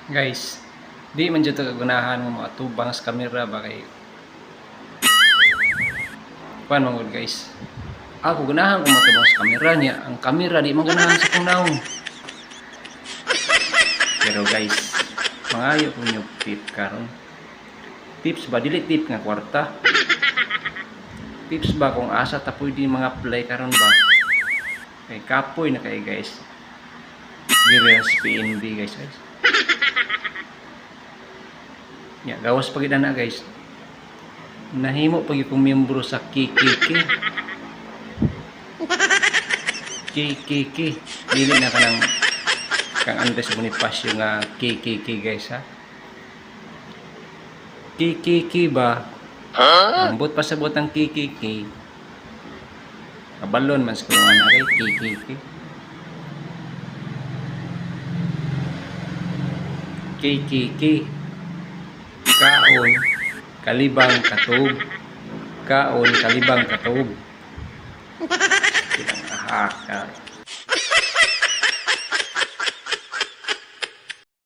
Guys, di man dito kagunahan ng mga tubang sa kamera ba kay kuan mo guys. Ako gunahan ko matubang sa kamera niya. Ang kamera di man ganahan sa kunaw. Pero guys, mangayo ko nyo tip karon. Tips ba dili tip nga kwarta? Tips ba kung asa ta pwede mga play karon ba? Kay kapoy na kay guys. Viras PNB guys. Ya, gawas pagid na guys. Nahimo pag yung miyembro sa KKK. KKK. Dili na kanang kang Andres Bonifacio nga KKK guys ha. KKK ba? Ambot pa sabot ang KKK. Kabalon man sa kung ano kay KKK. KKK. Kaon kalibang katog. Kaon kalibang katog. Ahakar.